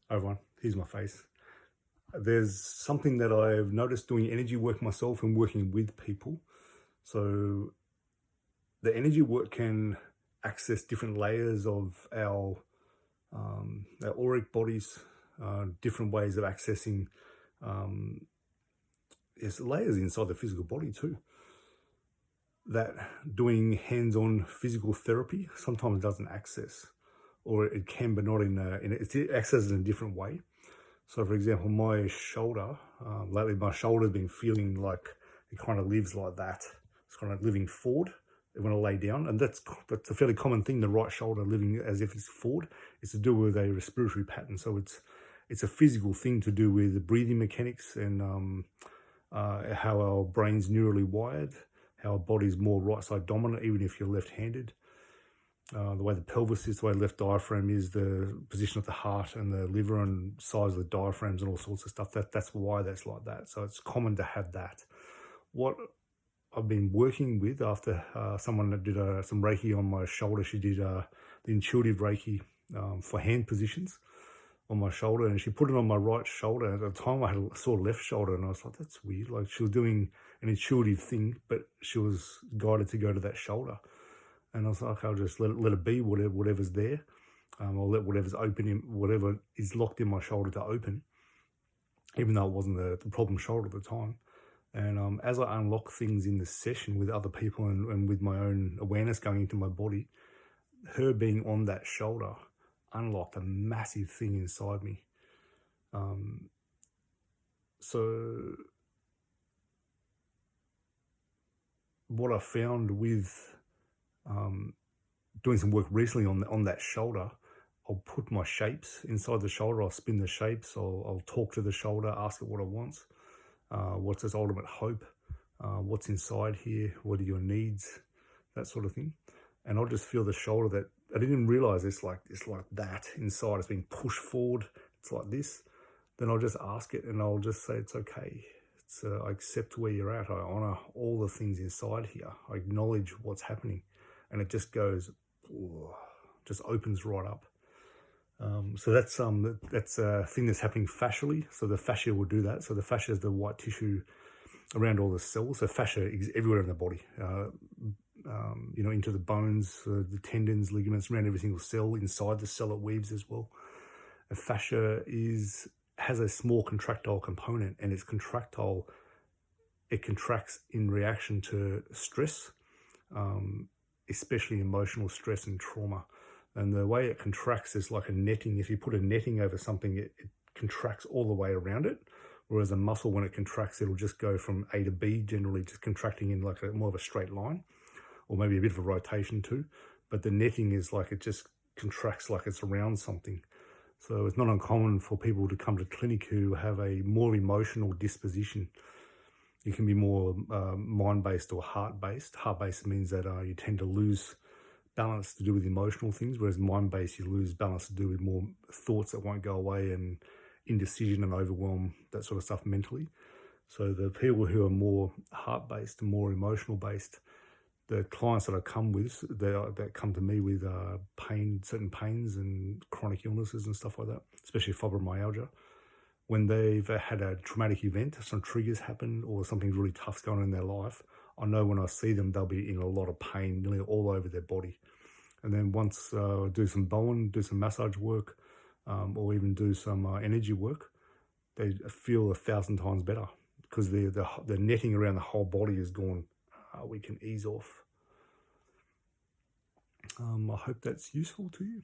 Hi everyone, here's my face. There's something that I've noticed doing energy work myself and working with people. So the energy work can access different layers of our auric bodies, different ways of accessing there's layers inside the physical body too. That doing hands-on physical therapy sometimes doesn't access, or it can, but not it accesses in a different way. So, for example, my shoulder, lately my shoulder's been feeling like it kind of lives like that. It's kind of living forward when I lay down. And that's a fairly common thing, the right shoulder living as if it's forward. It's to do with a respiratory pattern. So it's a physical thing to do with breathing mechanics and how our brain's neurally wired, how our body's more right side dominant, even if you're left-handed. The way the pelvis is, the way the left diaphragm is, the position of the heart and the liver and size of the diaphragms and all sorts of stuff. That's why that's like that. So it's common to have that. What I've been working with after someone that did some Reiki on my shoulder, she did the intuitive Reiki for hand positions on my shoulder, and she put it on my right shoulder. At the time I had a sore left shoulder, and I was like, that's weird. Like, she was doing an intuitive thing, but she was guided to go to that shoulder. And I was like, okay, I'll just let it be, whatever's there. I'll let whatever's open, whatever is locked in my shoulder to open, even though it wasn't the problem shoulder at the time. And as I unlock things in this session with other people and with my own awareness going into my body, her being on that shoulder unlocked a massive thing inside me. So what I found with doing some work recently on that shoulder, I'll put my shapes inside the shoulder. I'll spin the shapes. I'll talk to the shoulder, ask it what it wants. What's its ultimate hope? What's inside here? What are your needs? That sort of thing. And I'll just feel the shoulder that I didn't even realize it's like that inside. It's being pushed forward. It's like this. Then I'll just ask it, and I'll just say it's okay. I accept where you're at. I honor all the things inside here. I acknowledge what's happening, and it just goes, just opens right up. So that's a thing that's happening fascially. So the fascia will do that. So the fascia is the white tissue around all the cells. So fascia is everywhere in the body, into the bones, the tendons, ligaments, around every single cell. Inside the cell it weaves as well. A fascia has a small contractile component, and it's contractile. It contracts in reaction to stress, especially emotional stress and trauma. And the way it contracts is like a netting. If you put a netting over something, it contracts all the way around it. Whereas a muscle, when it contracts, it'll just go from A to B, generally just contracting in like more of a straight line, or maybe a bit of a rotation too. But the netting is like it just contracts like it's around something. So it's not uncommon for people to come to clinic who have a more emotional disposition. You can be more mind-based or heart-based. Heart-based means that you tend to lose balance to do with emotional things, whereas mind-based, you lose balance to do with more thoughts that won't go away and indecision and overwhelm, that sort of stuff mentally. So the people who are more heart-based and more emotional-based, the clients that I come with, that come to me with certain pains and chronic illnesses and stuff like that, especially fibromyalgia, when they've had a traumatic event, some triggers happen, or something really tough's going on in their life, I know when I see them, they'll be in a lot of pain, nearly all over their body. And then once do some Bowen, do some massage work, or even do some energy work, they feel 1,000 times better because the netting around the whole body is gone. We can ease off. I hope that's useful to you.